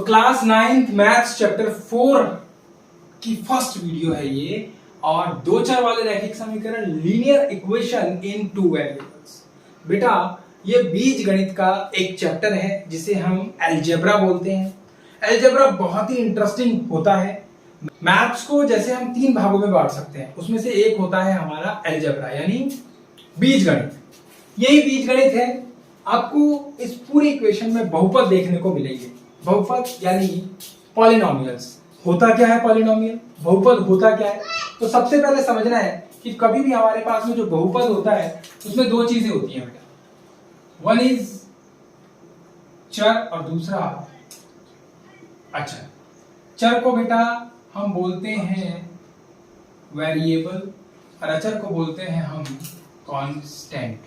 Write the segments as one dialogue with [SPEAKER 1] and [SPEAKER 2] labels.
[SPEAKER 1] Class 9th maths chapter 4 की first video है ये, और दो चर वाले रैखिक समीकरण linear equation in two variables. बेटा ये बीज गणित का एक चैप्टर है जिसे हम अलजेब्रा बोलते हैं। अलजेब्रा बहुत ही इंटरेस्टिंग होता है। मैथ्स को जैसे हम तीन भागों में बांट सकते हैं, उसमें से एक होता है हमारा अलजेब्रा यानी बीज गणित। यही बीज गणित है। आपको इस पूरी इक्वेशन में बहुपद देखने को मिलेंगे। बहुपद यानी पॉलिनोमियल्स। होता क्या है पॉलिनोमियल, बहुपद होता क्या है? तो सबसे पहले समझना है कि कभी भी हमारे पास में जो बहुपद होता है उसमें दो चीजें होती हैं बेटा। वन इज चर और दूसरा अचर। चर को बेटा हम बोलते हैं वेरिएबल और अचर को बोलते हैं हम कांस्टेंट।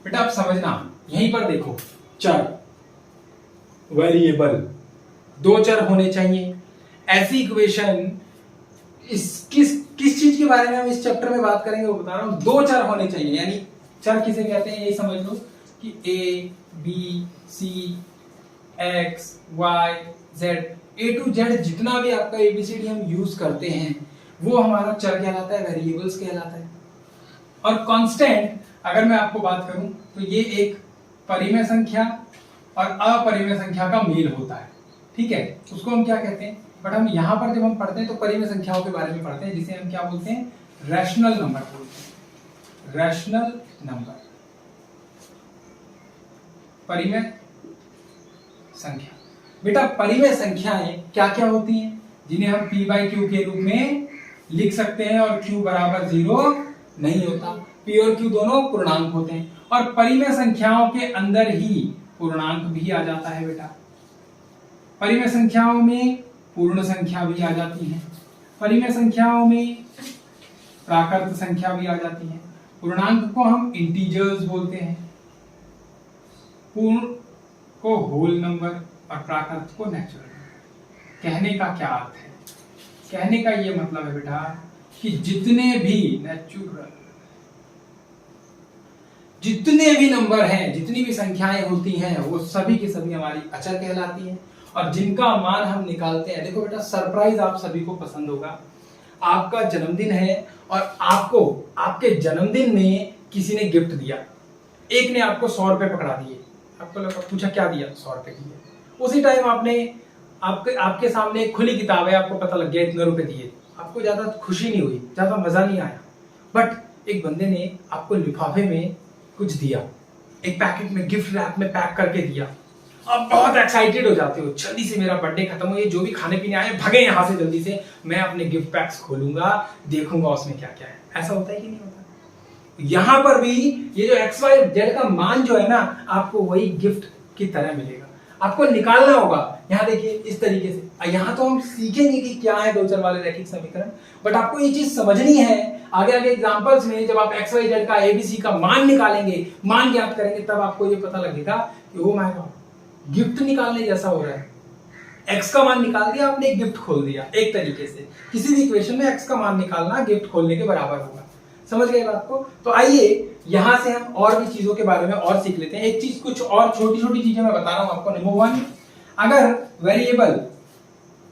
[SPEAKER 1] बेटा आप समझना, यहीं पर देखो, चर वेरिएबल, दो चर होने चाहिए। ऐसी इक्वेशन किस चीज के बारे में हम इस चैप्टर में बात करेंगे वो बता रहा हूं। दो चर होने चाहिए, यानी चर किसे कहते हैं ये समझ लो कि A B C X Y Z, A to Z जितना भी आपका एबीसीडी हम यूज करते हैं वो हमारा चर कहलाता है, वेरिएबल्स कहलाता है। और कांस्टेंट अगर मैं आपको बात करूं तो ये एक परिमेय संख्या और अपरिमेय संख्या का मेल होता है, ठीक है, उसको हम क्या कहते हैं। बट हम यहां पर जब हम पढ़ते हैं तो परिमेय संख्याओं के बारे में पढ़ते हैं, जिसे हम क्या बोलते हैं, रैशनल नंबर बोलते हैं। रैशनल नंबर, परिमेय संख्या। बेटा परिमेय संख्याएं क्या क्या होती हैं जिन्हें हम p बाई क्यू के रूप में लिख सकते हैं, और q बराबर 0 नहीं होता। p और q दोनों पूर्णांक होते हैं, और परिमेय संख्याओं के अंदर ही पूर्णांक भी आ जाता है बेटा। परिमेय संख्याओं में पूर्ण संख्या भी आ जाती है, परिमेय संख्याओं में प्राकृत संख्या भी आ जाती है। पूर्णांक को हम इंटीजर्स बोलते हैं, पूर्ण को होल नंबर और प्राकृत को नेचुरल नंबर। कहने का क्या अर्थ है? कहने का ये मतलब है बेटा कि जितने भी नंबर हैं, जितनी भी संख्याएं होती हैं, वो सभी की सभी हमारी अचर कहलाती हैं, और जिनका मान हम निकालते हैं। देखो बेटा सरप्राइज आप सभी को पसंद होगा। आपका जन्मदिन है और आपको आपके जन्मदिन में किसी ने गिफ्ट दिया। एक ने आपको 100 रुपए पकड़ा दिए, आपको लगा, पूछा क्या दिया, 100 रुपए दिए। उसी टाइम आपके सामने एक खुली किताब है, आपको पता लग गया इतने रुपए दिए। आपको ज्यादा खुशी नहीं हुई, ज्यादा मजा नहीं आया, बट एक बंदे ने आपको लिफाफे में कुछ दिया, एक पैकेट में गिफ्ट रैप में पैक करके दिया। आप बहुत एक्साइटेड हो जाते हो, जल्दी से मेरा बर्थडे खत्म हो, ये जो भी खाने पीने आए भगे यहाँ से जल्दी से, मैं अपने गिफ्ट पैक्स खोलूंगा, देखूंगा उसमें क्या क्या है। ऐसा होता है कि नहीं होता? यहाँ पर भी ये जो एक्स वाई जेड का मान जो है ना, आपको वही गिफ्ट की तरह मिलेगा। आपको निकालना होगा। यहाँ देखिए इस तरीके से। यहाँ तो हम सीखेंगे कि क्या है दो चर वाले रैखिक समीकरण, बट आपको ये चीज समझनी है। आगे आगे एग्जांपल्स में जब आप एक्स वाई जेड का एबीसी का मान निकालेंगे, मान ज्ञात करेंगे, तब आपको ये पता लगेगा कि ओ माय गॉड, गिफ्ट निकालने जैसा हो रहा है। एक्स का मान निकाल दिया आपने, गिफ्ट खोल दिया। एक तरीके से किसी भी इक्वेशन में एक्स का मान निकालना गिफ्ट खोलने के बराबर होगा। समझ गए बात को? तो आइए यहां से हम और भी चीजों के बारे में और सीख लेते हैं। एक चीज, कुछ और छोटी छोटी चीजें मैं बता रहा हूं आपको। नंबर 1, अगर वेरिएबल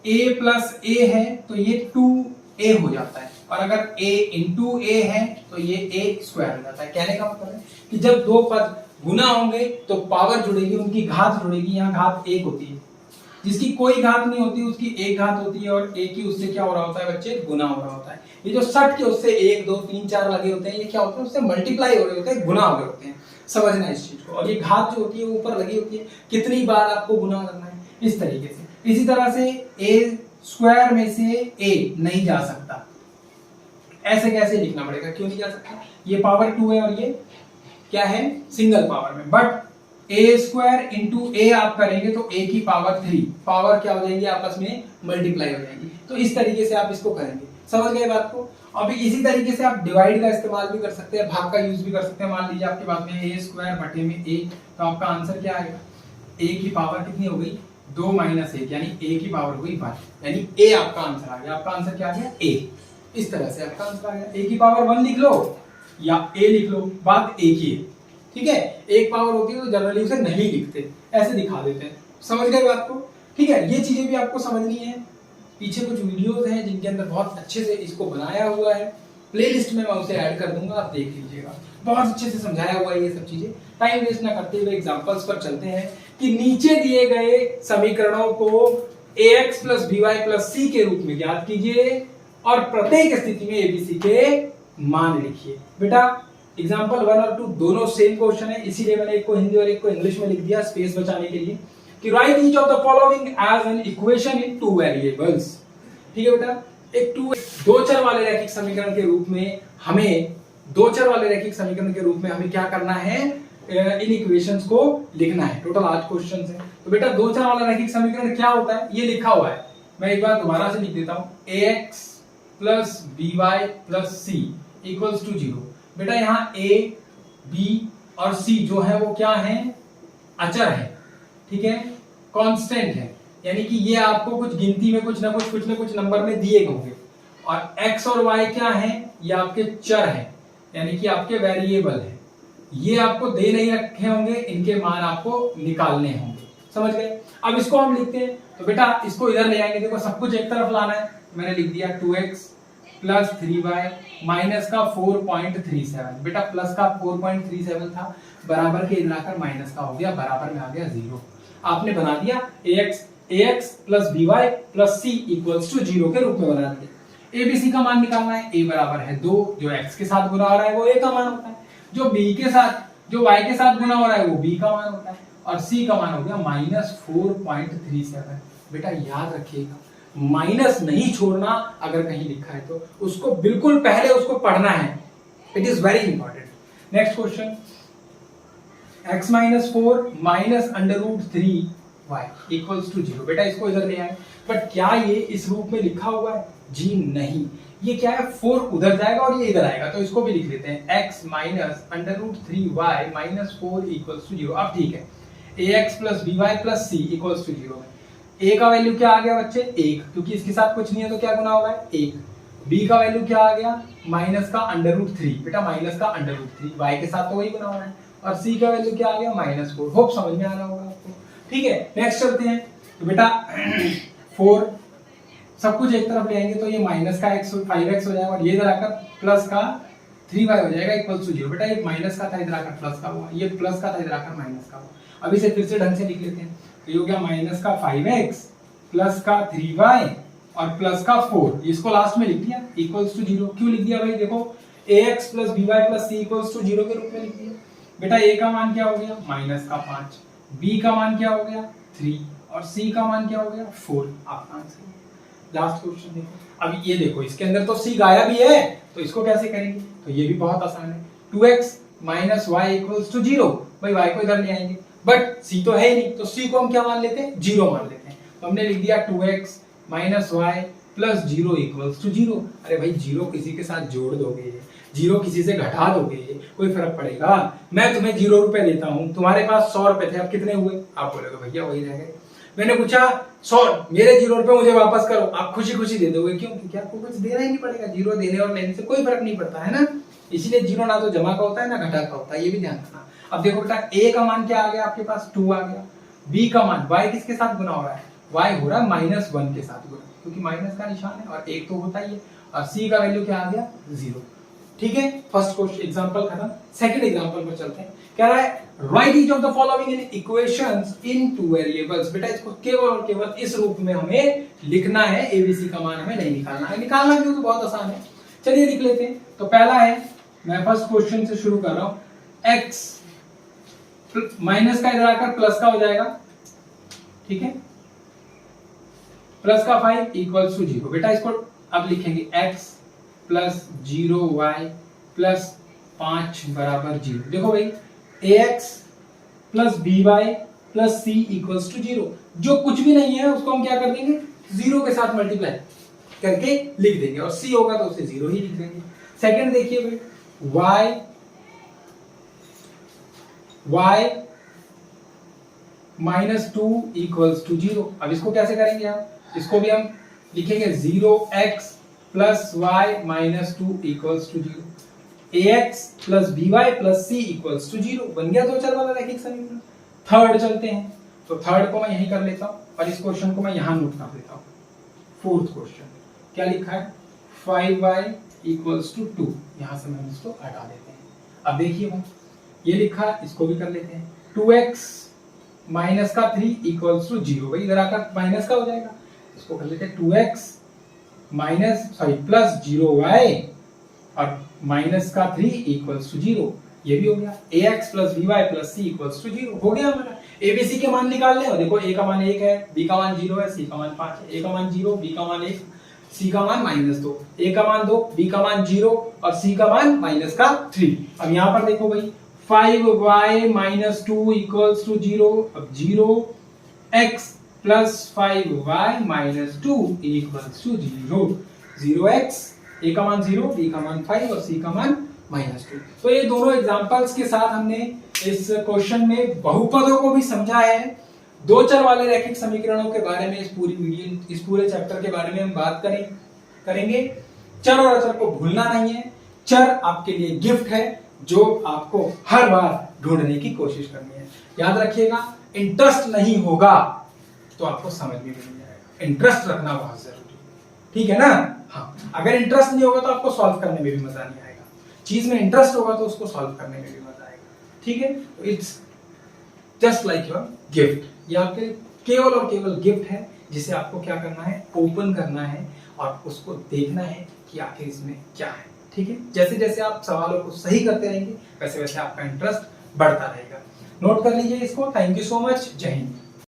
[SPEAKER 1] a प्लस a है तो ये 2a हो जाता है, और अगर a इंटू a है तो ये a स्क्वायर हो जाता है। कहने का मतलब है कि जब दो पद गुना होंगे तो पावर जुड़ेगी, उनकी घात जुड़ेगी। यहाँ घात 1 होती है, जिसकी कोई घात नहीं होती उसकी एक घात होती है, और एक ही उससे क्या हो रहा होता है बच्चे, गुना हो रहा होता है। ये जो 60 के उससे 1 2 3 4 लगे होते हैं, ये क्या होते हैं, उससे मल्टीप्लाई हो रहे होते हैं, गुना हो रहे होते हैं। समझना इस चीज को। और ये घात जो होती है वो ऊपर लगी होती है, कितनी बार आपको गुना करना है, इस तरीके से। इसी तरह से a स्क्वायर में से a नहीं जा सकता। ऐसे कैसे लिखना पड़ेगा, क्यों नहीं जा सकता? ये पावर 2 है और ये क्या है, सिंगल पावर में। But a square into a आप करेंगे तो a की पावर 3, पावर क्या हो जाएगी, आपस में मल्टीप्लाई हो जाएगी। तो इस तरीके से आप इसको करेंगे। समझ गए बात को? अभी इसी तरीके से आप डिवाइड का इस्तेमाल भी कर सकते हैं, भाग का यूज भी कर सकते हैं। मान लीजिए आपके पास में a स्क्वायर बटे में a, तो आपका आंसर क्या आएगा, a की पावर कितनी हो गई, 2 माइनस 1, यानी a की पावर हो गई 1, यानी a आपका आंसर आ गया। आपका आंसर क्या आ गया, a। इस तरह से आपका आंसर आ गया। a की पावर 1 लिख लो या a लिख लो, बात एक ही है, ठीक है। एक पावर होती है तो जनरली उसे नहीं लिखते, ऐसे दिखा देते हैं। समझ गए बात को? ठीक है, ये चीजें भी आपको समझनी है। पीछे कुछ वीडियोस हैं जिनके अंदर बहुत अच्छे से इसको बनाया हुआ है, प्लेलिस्ट में मैं उसे ऐड कर दूंगा, आप देख लीजिएगा। बहुत अच्छे से समझाया हुआ है ये सब चीजें। टाइम वेस्ट ना करते हुए एग्जांपल्स पर चलते हैं कि नीचे दिए गए समीकरणों को ax plus by plus c के रूप में ज्ञात कीजिए और प्रत्येक स्थिति में abc के मान लिखिए। बेटा एग्जांपल 1 और 2 दोनों सेम क्वेश्चन है, इसीलिए मैंने एक को हिंदी और एक को इंग्लिश में लिख दिया स्पेस बचाने के लिए कि write each of the following as an equation in two variables. ठीक है बेटा, एक दो चर वाले रैखिक समीकरण के रूप में हमें क्या करना है, इन इक्वेशंस को लिखना है। टोटल 8 क्वेश्चंस है। तो बेटा दो चर वाला रैखिक समीकरण क्या होता है, ये लिखा हुआ है, मैं एक बार दोबारा से लिख देता हूं। ax plus by plus c equals to 0। बेटा यहाँ a b और c जो है वो क्या है, अचर है, ठीक है, कांस्टेंट है, यानी कि ये आपको कुछ गिनती में कुछ ना कुछ नंबर में दिए होंगे। और x और y क्या है, ये आपके चर हैं, यानी कि आपके वेरिएबल है। ये आपको दे नहीं रखे होंगे, इनके मान आपको निकालने होंगे। समझ गए? अब इसको हम लिखते हैं, तो बेटा इसको इधर ले आएंगे। देखो सब कुछ एक तरफ लाना है, मैंने लिख दिया 2x प्लस 3y माइनस का 4.37। बेटा प्लस का 4.37 था, बराबर के इधर आकर माइनस का हो गया, बराबर में आ गया 0। आपने बना दिया ax plus by plus c equals to 0 के रूप में बना दिया। abc का मान निकालना है, a बराबर है 2, जो x के साथ गुना हो रहा है वो a का मान होता है, जो y के साथ गुना हो रहा है वो b का मान होता है, और c का मान हो गया माइनस 4.37। बेटा याद रखिएगा, माइनस नहीं छोड़ना, अगर कहीं लिखा है तो उसको बिल्कुल पहले उसको पढ़ना है, it is very important. Next question, x minus 4 minus under root 3y equals to 0। बेटा इसको इधर ले आए, बट क्या ये इस रूप में लिखा हुआ है? जी नहीं, ये क्या है, 4 उधर जाएगा और ये इधर आएगा, तो इसको भी लिख लेते हैं x minus under root 3y minus 4 equals to 0। अब ठीक है, ax plus by plus c equals to 0 है। a का वैल्यू क्या आ गया बच्चे, 1, क्योंकि इसके साथ कुछ नहीं है तो क्या गुना होगा, 1। b का वैल्यू क्या आ गया, माइनस का अंडर रूट 3। बेटा माइनस का अंडर रूट 3, y के साथ तो वही गुना होना है, और c का वैल्यू क्या आ गया, माइनस 4। होप समझ में आ रहा होगा आपको। ठीक है, नेक्स्ट चलते हैं। तो बेटा 4 सब कुछ एक तरफ ले आएंगे तो ये माइनस का 5x हो जाएगा, और ये इधर आकर प्लस का 3y हो जाएगा इक्वल टू 0। बेटा ये माइनस का था, इधर आकर प्लस का हुआ, ये प्लस का था, इधर आकर माइनस का हुआ। अब इसे फिर से ढंग से लिख लेते हैं, तो ये हो गया माइनस का 5x प्लस का 3y और प्लस का 4, इसको लास्ट में लिख दिया इक्वल्स टू 0। क्यों लिख दिया भाई, देखो ax plus by plus c equals to 0 के रूप में लिख दिया। बेटा a का मान क्या हो गया, माइनस का 5, b का मान क्या हो गया 3, और c का मान क्या हो गया 4। आपका आंसर। लास्ट क्वेश्चन देखो, अब ये देखो इसके अंदर तो c गायब ही है, तो इसको कैसे करेंगे, तो ये भी बहुत आसान है। 2x minus y equals to 0, भाई y को इधर ले आएंगे, बट c तो है ही नहीं, तो c को हम क्या मान लेते हैं, 0 मान लेते हैं। तो हमने लिख दिया 2x minus y plus 0 equals to 0। अरे भाई 0 किसी के साथ जोड़ दोगे, 0 किसी से घटा दोगे, कोई फर्क पड़ेगा? मैं तुम्हें 0 रुपए देता हूं, तुम्हारे पास 100 रुपए थे, अब कितने हुए? आप बोलोगे भैया वही रह गए। मैंने पूछा 100, मेरे 0 रुपए मुझे वापस करो, आप खुशी खुशी दे दोगे, क्यों? क्योंकि आपको कुछ देना ही नहीं पड़ेगा, 0 देने और लेने से कोई फर्क नहीं पड़ता है ना। इसीलिए 0 ना तो जमा का होता है ना घटा का होता है, ये भी ध्यान रखना। अब देखो बेटा a का मान क्या आ गया आपके पास, 2 आ गया। b का मान, y किसके साथ गुना हो रहा है, y हो रहा है -1 के साथ गुना, क्योंकि माइनस का निशान है और 1 तो होता ही है, और c का वैल्यू क्या आ गया 0। ठीक है, फर्स्ट क्वेश्चन एग्जांपल खत्म। सेकंड एग्जांपल पर चलते हैं। कह रहा है right each of the following in equations in two variables. बेटा इसको केवल और केवल इस रूप में हमें लिखना है, एबीसी का मान हमें नहीं निकालना है। निकालना क्यों, तो बहुत आसान है, चलिए लिख लेते हैं। तो पहला है, मैं फर्स्ट क्वेश्चन से शुरू कर रहा हूं, x माइनस का इधर आकर प्लस का हो जाएगा, ठीक है, प्लस का 5 इक्वल्स टू 0। बेटा इसको अब लिखेंगे x प्लस 0y प्लस 5 बराबर 0। देखो भाई ax plus by plus c equals to 0, जो कुछ भी नहीं है उसको हम क्या कर देंगे, 0 के साथ मल्टीप्लाई करके लिख देंगे, और c होगा तो उसे 0 ही लिख देंगे। सेकंड देखिए भाई, y माइनस 2 इक्वल्स टू 0। अब इसको कैसे करेंगे आप, इसको भी हम लिखेंगे 0x plus y minus 2 equals to 0। ax plus by plus c equals to 0 बन गया दो चर वाला रैखिक समीकरण। थर्ड चलते हैं, तो थर्ड को मैं यहीं कर लेता हूं, और इस क्वेश्चन को मैं यहाँ नोट कर देता हूँ। फोर्थ क्वेश्चन क्या लिखा है, 5y इक्वल्स टू 2, यहाँ से हम इसको हटा देते हैं। अब देखिए भाई ये लिखा, इसको भी कर लेते हैं। 2x माइनस का 3 इक्वल्स टू 0, भाई इधर आकर माइनस का हो जाएगा, इसको कर लेते हैं 2x प्लस 0y और माइनस का 3 इक्वल्स टू 0, ये भी हो गया। ax plus by plus c equals to 0 हो गया हमारा। abc के मान निकालने हैं, देखो a का मान 1 है, b का मान 0 है, c का मान 5 है। a का मान 0, b का मान 1, c का मान -2, a का मान 2, b का मान 0 और c का मान -3। अब यहाँ पर देखो भाई 5y माइनस 2 इक्वल्स टू 0, अब 0x plus 5y minus 2 equals to 0, 0x, a का मान 0, b का मान 5 और c का मान -2। तो ये दोनों एग्जांपल्स के साथ हमने इस क्वेश्चन में बहुपदों को भी समझा है। दो चर वाले रैखिक समीकरणों के बारे में इस पूरे चैप्टर के बारे में हम बात करेंगे। चर और अचर को भूलना नहीं है। चर आपके लिए गिफ्ट है जो आपको हर बार ढूंढने की कोशिश करनी है। याद रखिएगा, इंटरेस्ट नहीं होगा तो आपको समझ में भी नहीं आएगा। इंटरेस्ट रखना बहुत जरूरी है, ठीक है ना। हाँ, अगर इंटरेस्ट नहीं होगा तो आपको सॉल्व करने में भी मजा नहीं आएगा। चीज में इंटरेस्ट होगा तो उसको सॉल्व करने में भी मजा आएगा, ठीक है। It's just like your gift, ये आपके केवल और केवल गिफ्ट है जिसे आपको क्या करना है, ओपन करना है और उसको देखना है कि आखिर इसमें क्या है, ठीक है। जैसे जैसे आप सवालों को सही करते रहेंगे वैसे वैसे आपका इंटरेस्ट बढ़ता रहेगा। नोट कर लीजिए इसको। Thank you so much. जय हिंद।